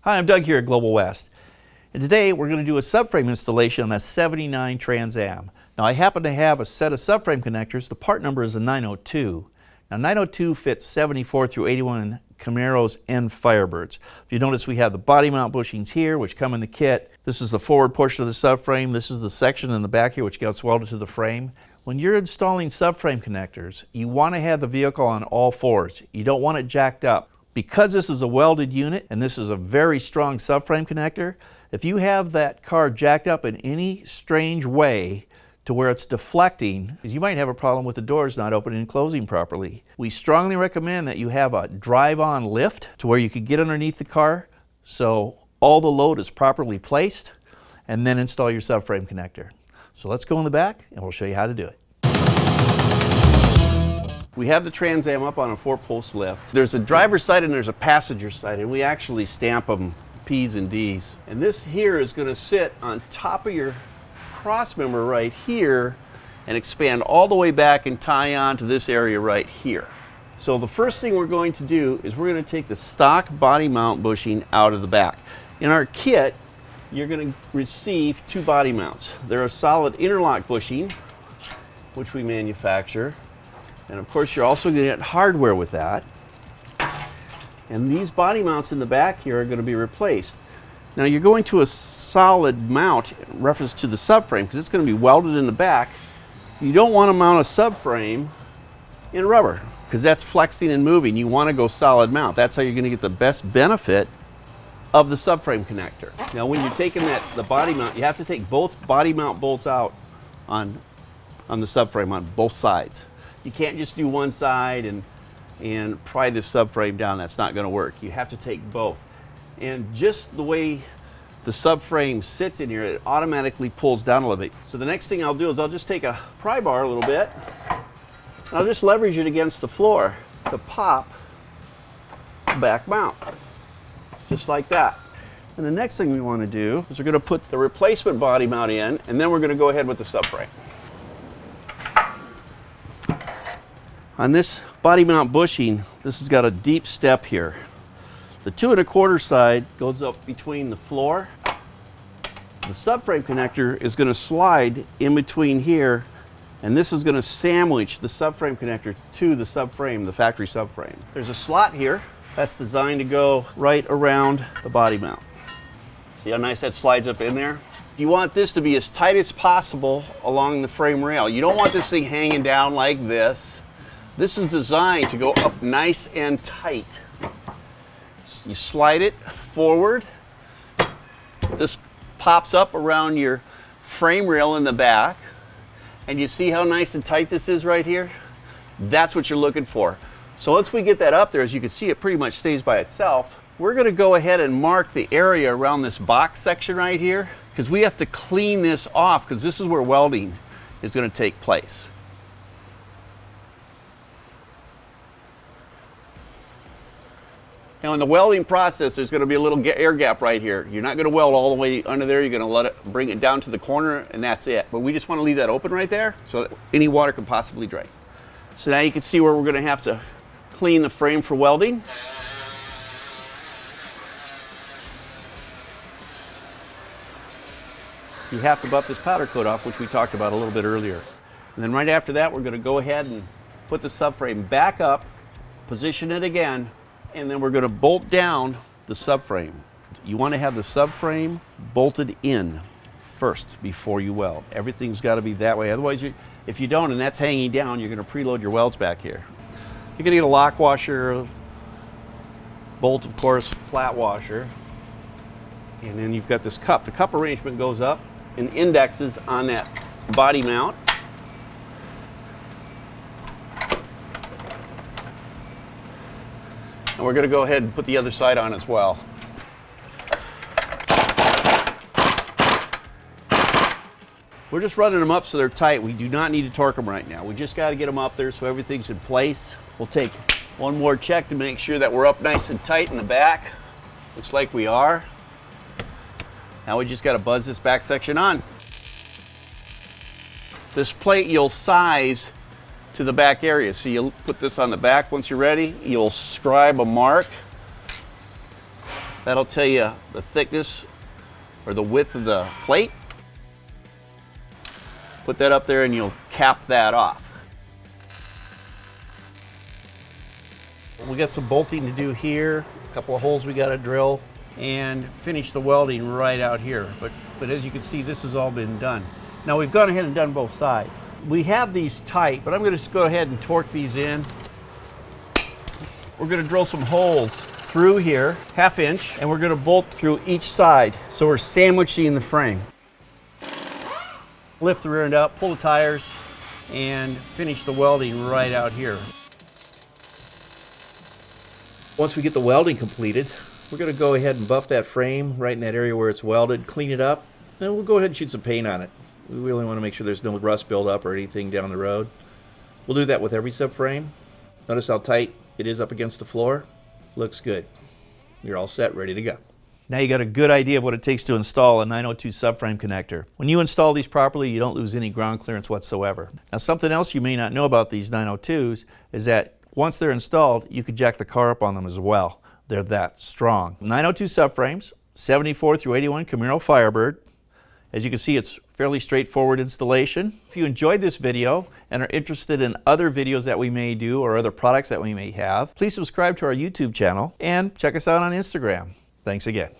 Hi, I'm Doug here at Global West, and today we're going to do a subframe installation on a 79 Trans Am. Now I happen to have a set of subframe connectors. The part number is a 902. Now 902 fits 74 through 81 Camaros and Firebirds. If you notice, we have the body mount bushings here, which come in the kit. This is the forward portion of the subframe. This is the section in the back here, which gets welded to the frame. When you're installing subframe connectors, you want to have the vehicle on all fours. You don't want it jacked up. Because this is a welded unit and this is a very strong subframe connector, if you have that car jacked up in any strange way to where it's deflecting, you might have a problem with the doors not opening and closing properly. We strongly recommend that you have a drive-on lift to where you can get underneath the car so all the load is properly placed, and then install your subframe connector. So let's go in the back and we'll show you how to do it. We have the Trans Am up on a 4-post lift. There's a driver's side and there's a passenger side, and we actually stamp them P's and D's. And this here is going to sit on top of your cross member right here and expand all the way back and tie on to this area right here. So the first thing we're going to do is we're going to take the stock body mount bushing out of the back. In our kit, you're going to receive 2 body mounts. They're a solid interlock bushing, which we manufacture. And of course, you're also going to get hardware with that. And these body mounts in the back here are going to be replaced. Now you're going to a solid mount in reference to the subframe because it's going to be welded in the back. You don't want to mount a subframe in rubber because that's flexing and moving. You want to go solid mount. That's how you're going to get the best benefit of the subframe connector. Now when you're taking the body mount, you have to take both body mount bolts out on the subframe on both sides. You can't just do one side and pry the subframe down. That's not going to work. You have to take both. And just the way the subframe sits in here, it automatically pulls down a little bit. So the next thing I'll do is I'll just take a pry bar a little bit, and I'll just leverage it against the floor to pop the back mount, just like that. And the next thing we want to do is we're going to put the replacement body mount in, and then we're going to go ahead with the subframe. On this body mount bushing, this has got a deep step here. The 2 1/4 side goes up between the floor. The subframe connector is going to slide in between here, and this is going to sandwich the subframe connector to the subframe, the factory subframe. There's a slot here that's designed to go right around the body mount. See how nice that slides up in there? You want this to be as tight as possible along the frame rail. You don't want this thing hanging down like this. This is designed to go up nice and tight. You slide it forward. This pops up around your frame rail in the back. And you see how nice and tight this is right here? That's what you're looking for. So once we get that up there, as you can see, it pretty much stays by itself. We're going to go ahead and mark the area around this box section right here, because we have to clean this off, because this is where welding is going to take place. Now in the welding process, there's going to be a little air gap right here. You're not going to weld all the way under there. You're going to let it bring it down to the corner, and that's it. But we just want to leave that open right there so that any water can possibly drain. So now you can see where we're going to have to clean the frame for welding. You have to buff this powder coat off, which we talked about a little bit earlier. And then right after that, we're going to go ahead and put the subframe back up, position it again, and then we're going to bolt down the subframe. You want to have the subframe bolted in first before you weld. Everything's got to be that way. Otherwise, if you don't and that's hanging down, you're going to preload your welds back here. You're going to get a lock washer, bolt, of course, flat washer, and then you've got this cup. The cup arrangement goes up and indexes on that body mount. And we're going to go ahead and put the other side on as well. We're just running them up so they're tight. We do not need to torque them right now. We just got to get them up there so everything's in place. We'll take one more check to make sure that we're up nice and tight in the back. Looks like we are. Now we just got to buzz this back section on. This plate you'll size to the back area. So you'll put this on the back once you're ready. You'll scribe a mark That'll tell you the thickness or the width of the plate. Put that up there and you'll cap that off. We got some bolting to do here, a couple of holes we got to drill, and finish the welding right out here. But as you can see, this has all been done. Now we've gone ahead and done both sides. We have these tight, but I'm going to just go ahead and torque these in. We're going to drill some holes through here, 1/2 inch, and we're going to bolt through each side. So we're sandwiching the frame. Lift the rear end up, pull the tires, and finish the welding right out here. Once we get the welding completed, we're going to go ahead and buff that frame right in that area where it's welded, clean it up, and we'll go ahead and shoot some paint on it. We really want to make sure there's no rust buildup or anything down the road. We'll do that with every subframe. Notice how tight it is up against the floor. Looks good. You're all set, ready to go. Now you got a good idea of what it takes to install a 902 subframe connector. When you install these properly, you don't lose any ground clearance whatsoever. Now something else you may not know about these 902s is that once they're installed, you could jack the car up on them as well. They're that strong. 902 subframes, 74 through 81 Camaro Firebird. As you can see, it's fairly straightforward installation. If you enjoyed this video and are interested in other videos that we may do or other products that we may have, please subscribe to our YouTube channel and check us out on Instagram. Thanks again.